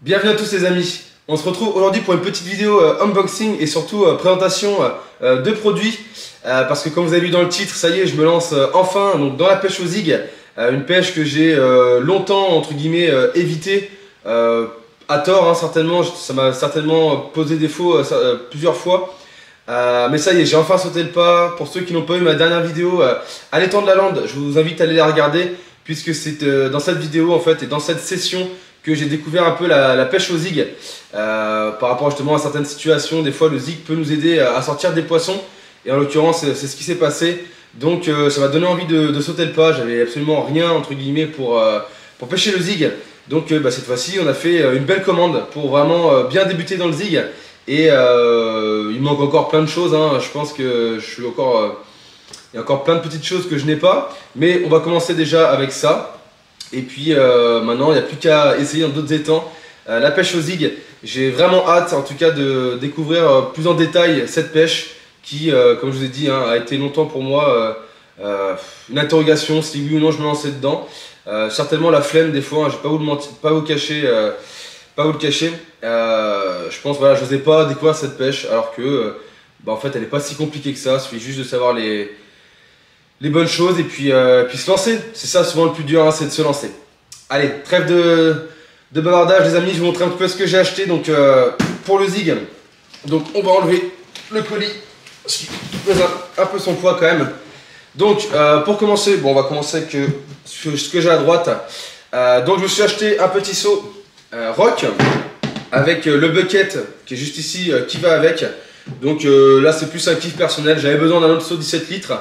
Bienvenue à tous les amis. On se retrouve aujourd'hui pour une petite vidéo unboxing et surtout présentation de produits parce que comme vous avez vu dans le titre, ça y est, je me lance enfin donc dans la pêche aux zig, une pêche que j'ai longtemps entre guillemets évité à tort, hein, certainement, ça m'a certainement posé défaut plusieurs fois. Mais ça y est, j'ai enfin sauté le pas. Pour ceux qui n'ont pas eu ma dernière vidéo à l'étang de la Lande, je vous invite à aller la regarder puisque c'est dans cette vidéo en fait et dans cette session que j'ai découvert un peu la pêche au zig par rapport justement à certaines situations. Des fois le zig peut nous aider à sortir des poissons et en l'occurrence c'est ce qui s'est passé. Donc ça m'a donné envie de sauter le pas. J'avais absolument rien entre guillemets pour pêcher le zig. Donc cette fois-ci on a fait une belle commande pour vraiment bien débuter dans le zig. Et il manque encore plein de choses, hein. Je pense que je suis encore, il y a encore plein de petites choses que je n'ai pas. Mais on va commencer déjà avec ça. Et puis maintenant il n'y a plus qu'à essayer dans d'autres étangs la pêche aux zig. J'ai vraiment hâte en tout cas de découvrir plus en détail cette pêche qui, comme je vous ai dit, hein, a été longtemps pour moi une interrogation si oui ou non je me lançais dedans. Certainement la flemme des fois, hein, je ne vais pas vous le mentir, pas vous le cacher. Je pense voilà, je n'osais pas découvrir cette pêche alors que en fait elle n'est pas si compliquée que ça. Il suffit juste de savoir les bonnes choses et puis se lancer. C'est ça souvent le plus dur, hein, c'est de se lancer. Allez, trêve de bavardage les amis, je vais vous montrer un petit peu ce que j'ai acheté donc, pour le zig. Donc on va enlever le colis, ce qui pèse un peu son poids quand même. Donc pour commencer, bon, on va commencer avec ce que j'ai à droite. Donc je me suis acheté un petit seau Rock avec le bucket qui est juste ici qui va avec. Donc là c'est plus un kiff personnel, j'avais besoin d'un autre seau 17 litres.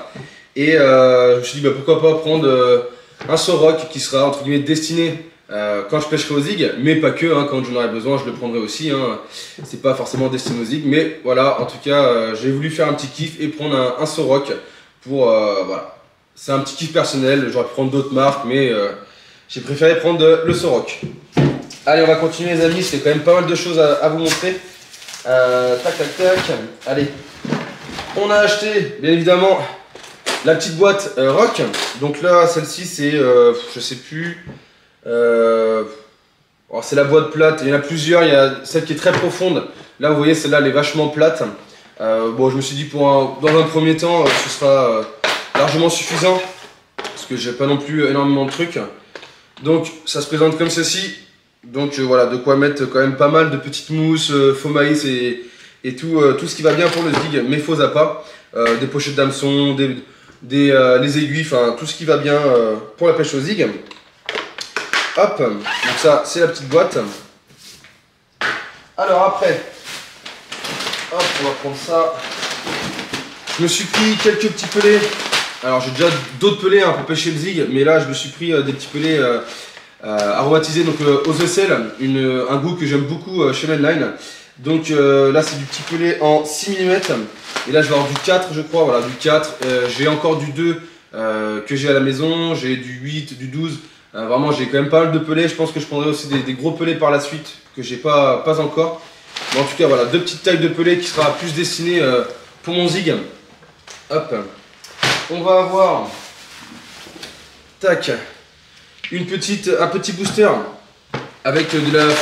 Et je me suis dit pourquoi pas prendre un seau Rock qui sera entre guillemets destiné quand je pêcherai au zig, mais pas que, hein, quand j'en aurai besoin je le prendrai aussi, hein. C'est pas forcément destiné au zig, mais voilà, en tout cas j'ai voulu faire un petit kiff et prendre un seau Rock pour, voilà, c'est un petit kiff personnel, j'aurais pu prendre d'autres marques, mais j'ai préféré prendre le seau Rock. Allez, on va continuer les amis, c'est quand même pas mal de choses à vous montrer. Tac tac tac, allez, on a acheté bien évidemment la petite boîte Rock. Donc là celle-ci c'est je sais plus, c'est la boîte plate, il y en a plusieurs, il y a celle qui est très profonde. Là vous voyez celle-là elle est vachement plate. Bon je me suis dit dans un premier temps ce sera largement suffisant parce que j'ai pas non plus énormément de trucs. Donc ça se présente comme ceci. Donc voilà, de quoi mettre quand même pas mal de petites mousses, faux maïs et tout ce qui va bien pour le zig, mes faux appâts, des pochettes d'hameçon, les aiguilles, enfin tout ce qui va bien pour la pêche au zig. Hop, donc ça c'est la petite boîte. Alors après, hop, on va prendre ça. Je me suis pris quelques petits pelets. Alors j'ai déjà d'autres pelets hein, pour pêcher le zig, mais là je me suis pris des petits pelets aromatisés donc aux aisselles, un goût que j'aime beaucoup chez Mainline. Donc là c'est du petit pelet en 6 mm et là je vais avoir du 4 je crois, voilà du 4. J'ai encore du 2 que j'ai à la maison, j'ai du 8, du 12. Vraiment j'ai quand même pas mal de pelets, je pense que je prendrai aussi des gros pelets par la suite que j'ai pas encore. Mais en tout cas voilà, deux petites tailles de pelets qui sera plus destinées pour mon zig. Hop, on va avoir tac, un petit booster avec de la du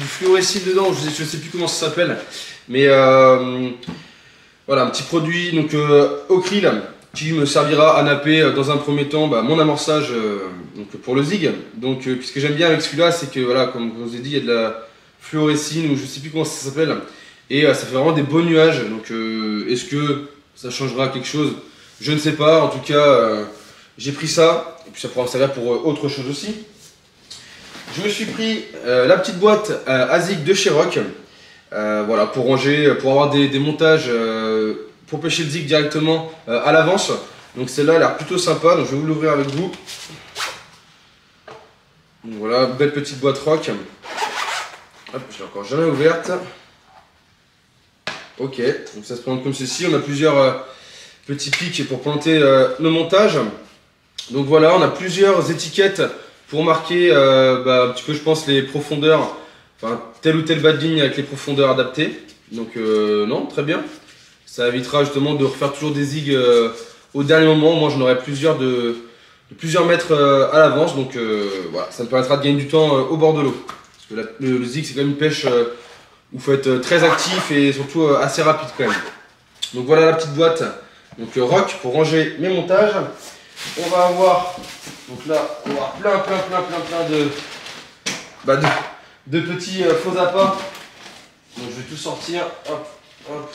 fluorescile dedans, je sais plus comment ça s'appelle, mais voilà un petit produit donc au krill qui me servira à napper dans un premier temps mon amorçage donc pour le zig. Donc puisque j'aime bien avec celui-là, c'est que voilà, comme je vous ai dit, il y a de la fluorescine ou je sais plus comment ça s'appelle et ça fait vraiment des beaux nuages. Donc est-ce que ça changera quelque chose? Je ne sais pas, en tout cas j'ai pris ça, et puis ça pourra me servir pour autre chose aussi. Je me suis pris la petite boîte ASIC de chez Rock, voilà, pour ranger, pour avoir des montages, pour pêcher le zig directement à l'avance. Donc celle-là a l'air plutôt sympa, donc je vais vous l'ouvrir avec vous. Donc voilà, belle petite boîte Rock. Hop, je l'ai encore jamais ouverte. Ok, donc ça se présente comme ceci, on a plusieurs petits pics pour planter nos montages. Donc voilà, on a plusieurs étiquettes pour marquer un petit peu je pense les profondeurs, enfin telle ou telle bas de ligne avec les profondeurs adaptées. Donc non, très bien. Ça évitera justement de refaire toujours des zigs au dernier moment. Moi j'en aurai plusieurs de plusieurs mètres à l'avance. Donc voilà, ça me permettra de gagner du temps au bord de l'eau. Parce Parce que le zig c'est quand même une pêche où il faut être très actif et surtout assez rapide quand même. Donc voilà la petite boîte, donc rock pour ranger mes montages. On va avoir, donc là on va avoir plein de petits faux appâts. Donc je vais tout sortir, hop, hop.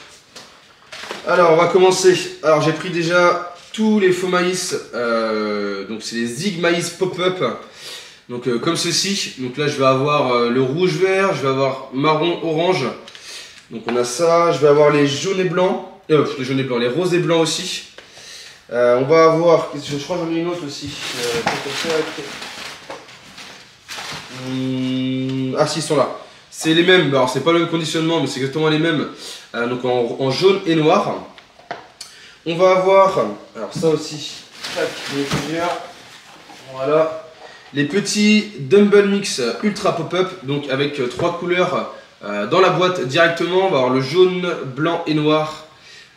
Alors on va commencer. Alors j'ai pris déjà tous les faux maïs, donc c'est les Zig maïs pop-up. Donc comme ceci, donc là je vais avoir le rouge vert, je vais avoir marron orange. Donc on a ça, je vais avoir les jaunes et blancs, les roses et blancs aussi. On va avoir, je crois que j'en ai une autre aussi. Ah si, ils sont là. C'est les mêmes, alors c'est pas le même conditionnement mais c'est exactement les mêmes. Donc en jaune et noir. On va avoir, alors ça aussi, tac, il y en a plusieurs. Voilà. Les petits Dumble Mix Ultra Pop-up, donc avec 3 couleurs dans la boîte directement. On va avoir le jaune, blanc et noir,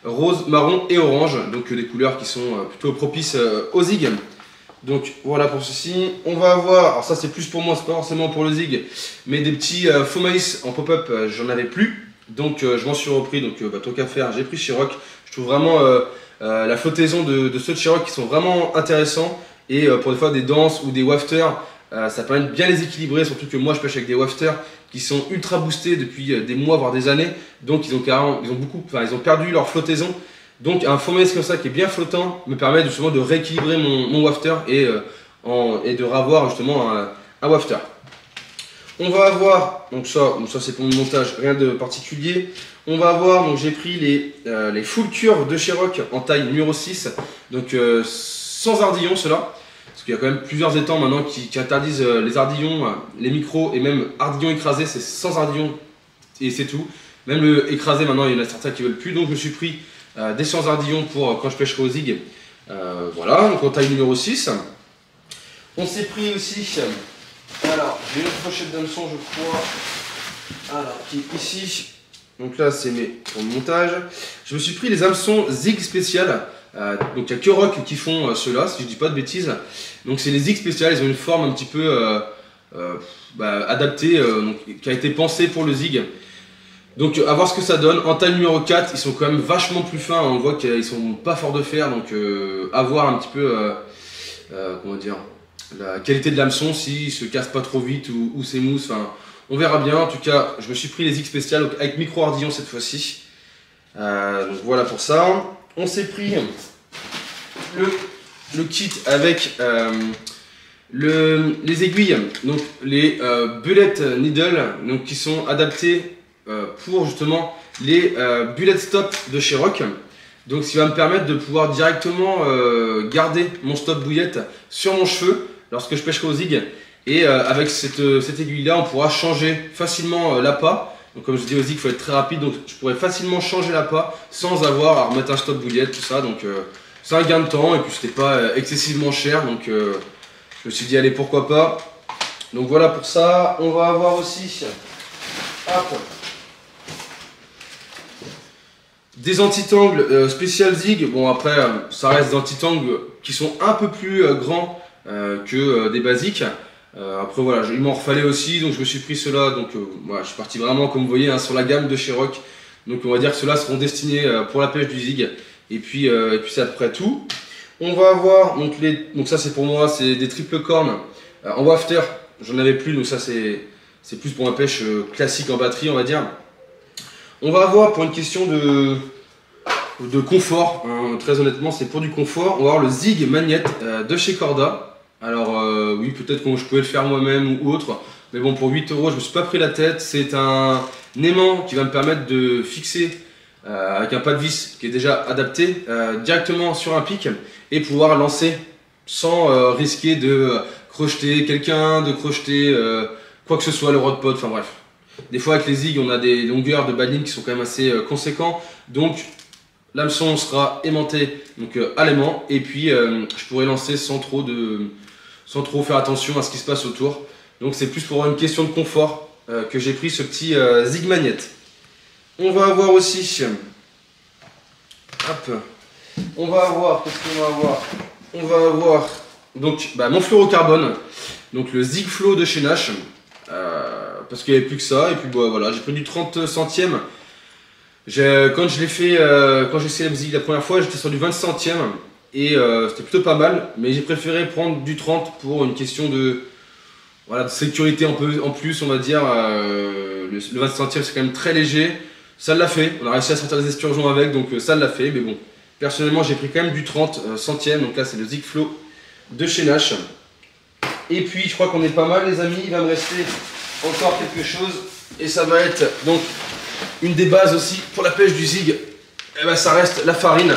rose, marron et orange. Donc des couleurs qui sont plutôt propices au zig. Donc voilà pour ceci. On va avoir, alors ça c'est plus pour moi, c'est pas forcément pour le zig, mais des petits faux maïs en pop-up, j'en avais plus. Donc je m'en suis repris, donc tant qu'à faire, j'ai pris Chiroc. Je trouve vraiment la flottaison de ceux de Chiroc qui sont vraiment intéressants. Et pour des fois des danses ou des wafters, ça permet de bien les équilibrer, surtout que moi je pêche avec des wafters qui sont ultra boostés depuis des mois voire des années. Donc ils ont perdu leur flottaison. Donc un faux maïs comme ça qui est bien flottant me permet justement de rééquilibrer mon wafter et de revoir justement un wafter. On va avoir, donc ça c'est pour mon montage, rien de particulier. On va avoir, donc j'ai pris les full curve de Chiroc en taille numéro 6, donc sans ardillon ceux-là. Parce qu'il y a quand même plusieurs étangs maintenant qui interdisent les ardillons, les micros et même ardillons écrasés, c'est sans ardillon et c'est tout. Même le écrasé maintenant, il y en a certains qui veulent plus, donc je me suis pris des sans ardillons pour quand je pêcherai au zig. Voilà, donc en taille numéro 6. On s'est pris aussi, alors j'ai une autre pochette d'hameçon je crois, alors qui est ici. Donc là c'est pour le montage. Je me suis pris les hameçons zig spécial. Donc il n'y a que Rock qui font ceux-là, si je dis pas de bêtises. Donc c'est les zig spécial, ils ont une forme un petit peu adaptée, qui a été pensée pour le zig. Donc à voir ce que ça donne. En taille numéro 4, ils sont quand même vachement plus fins, on voit qu'ils sont pas forts de fer, donc à voir un petit peu comment dire, la qualité de l'hameçon, s'il se casse pas trop vite ou c'est mousse, enfin on verra bien. En tout cas, je me suis pris les zig spécial avec micro ardillon cette fois-ci. Donc voilà pour ça. On s'est pris le kit avec les aiguilles, donc les bullet needle, donc qui sont adaptées pour justement les bullet stop de Chiroc. Donc ce qui va me permettre de pouvoir directement garder mon stop bouillette sur mon cheveu lorsque je pêcherai au zig. Et avec cette aiguille là, on pourra changer facilement l'appât. Donc comme je dis au zig, il faut être très rapide, donc je pourrais facilement changer l'appât sans avoir à remettre un stop bouillette, tout ça. Donc c'est un gain de temps et puis c'était pas excessivement cher, donc je me suis dit allez pourquoi pas. Donc voilà pour ça. On va avoir aussi des anti-tangles spécial zig. Bon après ça reste des anti-tangles qui sont un peu plus grands que des basiques. Après voilà, il m'en refallait aussi, donc je me suis pris ceux-là. Donc voilà, je suis parti vraiment comme vous voyez sur la gamme de Chiroc. Donc on va dire que ceux-là seront destinés pour la pêche du zig. Et puis c'est à peu près tout. On va avoir donc ça c'est pour moi, c'est des triple cornes en wafter. J'en avais plus, donc ça c'est plus pour ma pêche classique en batterie on va dire. On va avoir pour une question de confort, hein, très honnêtement c'est pour du confort. On va avoir le Zig Magnette de chez Corda. Alors oui, peut-être que je pouvais le faire moi-même ou autre, mais bon pour 8 €, je me suis pas pris la tête. C'est un aimant qui va me permettre de fixer avec un pas de vis qui est déjà adapté directement sur un pic et pouvoir lancer sans risquer de crocheter quelqu'un, de crocheter quoi que ce soit, le rod pod, enfin bref. Des fois avec les zigs on a des longueurs de baline qui sont quand même assez conséquents, donc l'hameçon sera aimanté donc à l'aimant et puis je pourrai lancer sans trop faire attention à ce qui se passe autour. Donc c'est plus pour une question de confort que j'ai pris ce petit zig magnette. On va avoir aussi, hop, on va avoir, qu'est-ce qu'on va avoir? On va avoir donc mon fluorocarbone, donc le Zig Flow de chez Nash. parce qu'il n'y avait plus que ça, et puis bah, voilà, j'ai pris du 30 centièmes. Quand je l'ai fait, quand j'ai essayé la musique la première fois, j'étais sur du 20 centièmes, et c'était plutôt pas mal, mais j'ai préféré prendre du 30 pour une question de, voilà, de sécurité un peu en plus, on va dire. Le 20 centièmes c'est quand même très léger, ça l'a fait, on a réussi à sortir des esturgeons avec, donc ça l'a fait, mais bon, personnellement j'ai pris quand même du 30 centièmes, donc là c'est le Zigflo de chez Nash. Et puis je crois qu'on est pas mal les amis, il va me rester encore quelque chose, et ça va être donc une des bases aussi pour la pêche du zig, et ben, ça reste la farine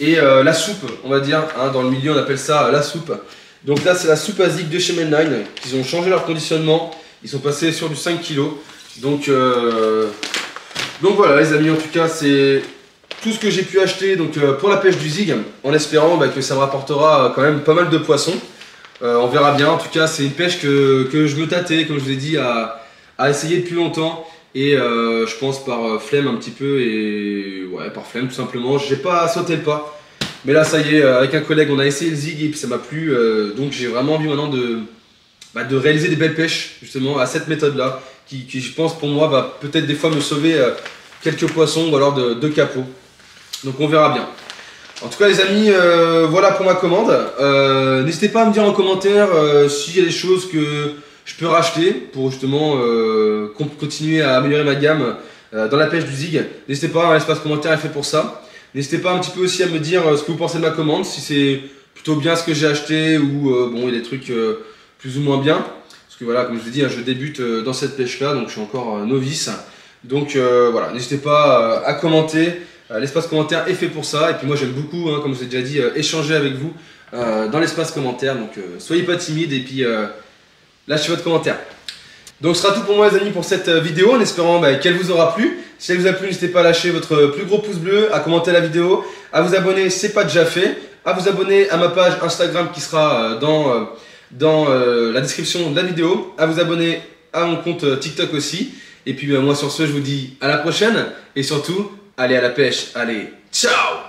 et la soupe, on va dire, hein, dans le milieu on appelle ça la soupe. Donc là c'est la soupe à zig de chez Mel9, ils ont changé leur conditionnement, ils sont passés sur du 5 kg. Donc voilà les amis, en tout cas c'est tout ce que j'ai pu acheter donc, pour la pêche du zig, en espérant que ça me rapportera quand même pas mal de poissons. On verra bien, en tout cas c'est une pêche que je me tâtais, comme je vous ai dit, à essayer depuis longtemps. Et je pense par flemme un petit peu, et ouais, par flemme tout simplement, j'ai pas sauté le pas. Mais là ça y est, avec un collègue on a essayé le zig et puis ça m'a plu, donc j'ai vraiment envie maintenant de réaliser des belles pêches justement à cette méthode là, qui je pense pour moi va peut-être des fois me sauver quelques poissons ou alors de capots. Donc on verra bien. En tout cas les amis, voilà pour ma commande. N'hésitez pas à me dire en commentaire s'il y a des choses que je peux racheter pour justement continuer à améliorer ma gamme dans la pêche du zig. N'hésitez pas, hein, l'espace commentaire est fait pour ça. N'hésitez pas un petit peu aussi à me dire ce que vous pensez de ma commande, si c'est plutôt bien ce que j'ai acheté ou bon, il y a des trucs plus ou moins bien. Parce que voilà, comme je vous ai dit, hein, je débute dans cette pêche là, donc je suis encore novice. Donc voilà, n'hésitez pas à commenter. L'espace commentaire est fait pour ça, et puis moi j'aime beaucoup, hein, comme je vous ai déjà dit, échanger avec vous dans l'espace commentaire, donc soyez pas timide et puis lâchez votre commentaire. Donc ce sera tout pour moi les amis pour cette vidéo, en espérant qu'elle vous aura plu. Si elle vous a plu, n'hésitez pas à lâcher votre plus gros pouce bleu, à commenter la vidéo, à vous abonner si ce n'est pas déjà fait, à vous abonner à ma page Instagram qui sera dans la description de la vidéo, à vous abonner à mon compte TikTok aussi. Et puis moi sur ce, je vous dis à la prochaine, et surtout, allez à la pêche, allez, ciao!